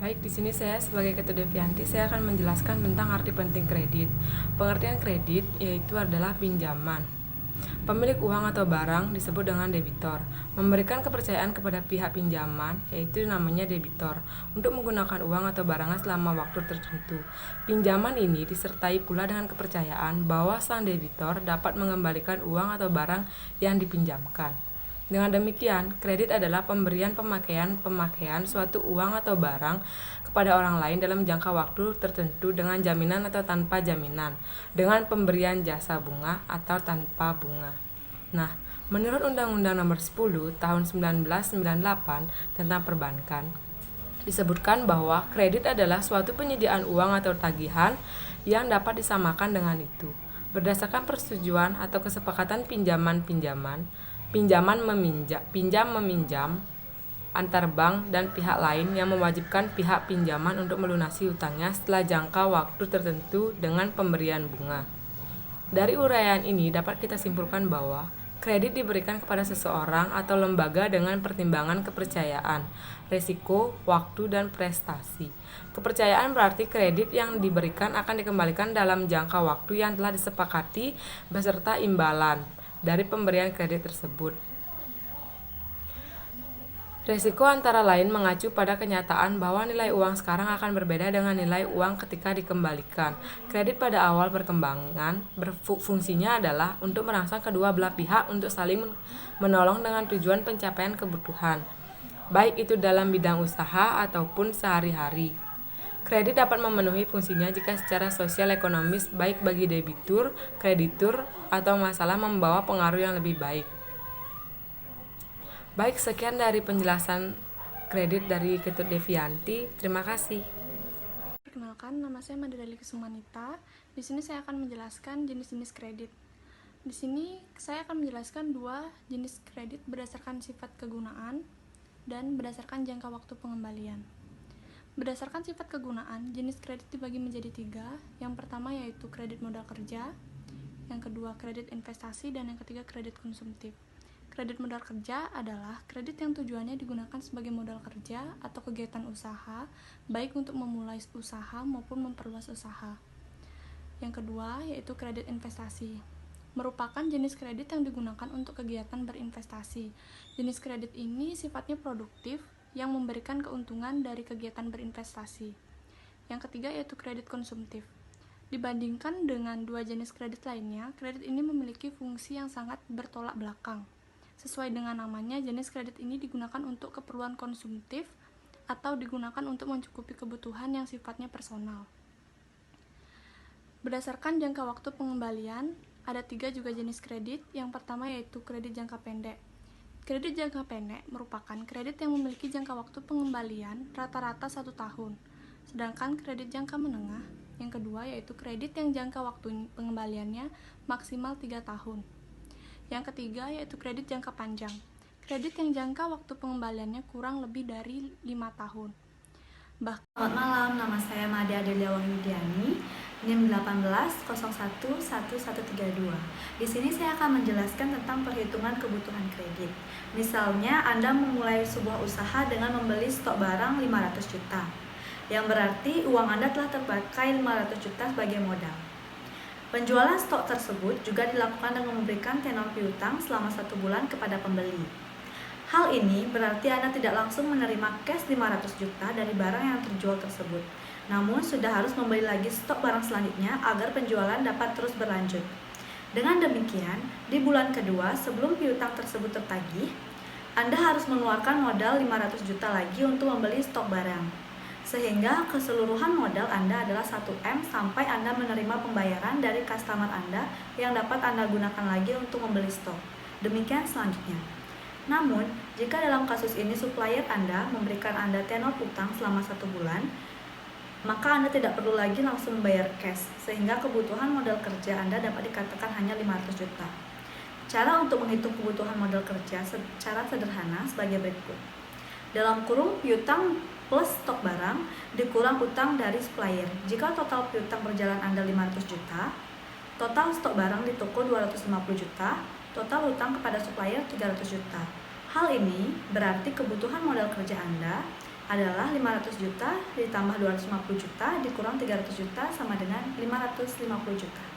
Baik, di sini saya sebagai Ketua Devianti, saya akan menjelaskan tentang arti penting kredit. Pengertian kredit yaitu adalah pinjaman. Pemilik uang atau barang disebut dengan debitor. Memberikan kepercayaan kepada pihak pinjaman, yaitu namanya debitor, untuk menggunakan uang atau barangnya selama waktu tertentu. Pinjaman ini disertai pula dengan kepercayaan bahwa sang debitor dapat mengembalikan uang atau barang yang dipinjamkan. Dengan demikian, kredit adalah pemberian pemakaian suatu uang atau barang kepada orang lain dalam jangka waktu tertentu dengan jaminan atau tanpa jaminan, dengan pemberian jasa bunga atau tanpa bunga. Nah, menurut Undang-Undang Nomor 10 Tahun 1998 tentang Perbankan, disebutkan bahwa kredit adalah suatu penyediaan uang atau tagihan yang dapat disamakan dengan itu. Berdasarkan persetujuan atau kesepakatan pinjam-meminjam antar bank dan pihak lain yang mewajibkan pihak pinjaman untuk melunasi hutangnya setelah jangka waktu tertentu dengan pemberian bunga. Dari uraian ini dapat kita simpulkan bahwa kredit diberikan kepada seseorang atau lembaga dengan pertimbangan kepercayaan, risiko, waktu, dan prestasi. Kepercayaan berarti kredit yang diberikan akan dikembalikan dalam jangka waktu yang telah disepakati beserta imbalan dari pemberian kredit tersebut. Risiko antara lain mengacu pada kenyataan bahwa nilai uang sekarang akan berbeda dengan nilai uang ketika dikembalikan. Kredit pada awal perkembangan fungsinya adalah untuk merangsang kedua belah pihak untuk saling menolong dengan tujuan pencapaian kebutuhan, baik itu dalam bidang usaha ataupun sehari-hari. Kredit dapat memenuhi fungsinya jika secara sosial ekonomis baik bagi debitur, kreditur, atau masalah membawa pengaruh yang lebih baik. Baik, sekian dari penjelasan kredit dari Ketut Devianti. Terima kasih. Perkenalkan, nama saya Madadali Kusumanita. Di sini saya akan menjelaskan jenis-jenis kredit. Di sini saya akan menjelaskan dua jenis kredit berdasarkan sifat kegunaan dan berdasarkan jangka waktu pengembalian. Berdasarkan sifat kegunaan, jenis kredit dibagi menjadi tiga. Yang pertama yaitu kredit modal kerja, yang kedua kredit investasi, dan yang ketiga kredit konsumtif. Kredit modal kerja adalah kredit yang tujuannya digunakan sebagai modal kerja atau kegiatan usaha, baik untuk memulai usaha maupun memperluas usaha. Yang kedua yaitu kredit investasi, merupakan jenis kredit yang digunakan untuk kegiatan berinvestasi. Jenis kredit ini sifatnya produktif yang memberikan keuntungan dari kegiatan berinvestasi. Yang ketiga yaitu kredit konsumtif. Dibandingkan dengan dua jenis kredit lainnya, kredit ini memiliki fungsi yang sangat bertolak belakang. Sesuai dengan namanya, jenis kredit ini digunakan untuk keperluan konsumtif atau digunakan untuk mencukupi kebutuhan yang sifatnya personal. Berdasarkan jangka waktu pengembalian, ada tiga juga jenis kredit. Yang pertama yaitu kredit jangka pendek. Kredit jangka pendek merupakan kredit yang memiliki jangka waktu pengembalian rata-rata 1 tahun. Sedangkan kredit jangka menengah, yang kedua yaitu kredit yang jangka waktu pengembaliannya maksimal 3 tahun. Yang ketiga yaitu kredit jangka panjang. Kredit yang jangka waktu pengembaliannya kurang lebih dari 5 tahun. Selamat malam, nama saya Mada Adelia Wahyudiani, NIM 18011132. Di sini saya akan menjelaskan tentang perhitungan kebutuhan kredit. Misalnya, Anda memulai sebuah usaha dengan membeli stok barang 500 juta, yang berarti uang Anda telah terpakai 500 juta sebagai modal. Penjualan stok tersebut juga dilakukan dengan memberikan tenor piutang selama 1 bulan kepada pembeli. Hal ini berarti Anda tidak langsung menerima cash 500 juta dari barang yang terjual tersebut, namun sudah harus membeli lagi stok barang selanjutnya agar penjualan dapat terus berlanjut. Dengan demikian, di bulan kedua sebelum piutang tersebut tertagih, Anda harus mengeluarkan modal 500 juta lagi untuk membeli stok barang. Sehingga keseluruhan modal Anda adalah 1M sampai Anda menerima pembayaran dari customer Anda yang dapat Anda gunakan lagi untuk membeli stok. Demikian selanjutnya. Namun, jika dalam kasus ini supplier Anda memberikan Anda tenor utang selama 1 bulan, maka Anda tidak perlu lagi langsung membayar cash, sehingga kebutuhan modal kerja Anda dapat dikatakan hanya 500 juta. Cara untuk menghitung kebutuhan modal kerja secara sederhana sebagai berikut. Dalam kurung piutang plus stok barang dikurang utang dari supplier. Jika total piutang berjalan Anda 500 juta, total stok barang di toko 250 juta, total utang kepada supplier 300 juta. Hal ini berarti kebutuhan modal kerja Anda adalah 500 juta ditambah 250 juta dikurang 300 juta sama dengan 550 juta.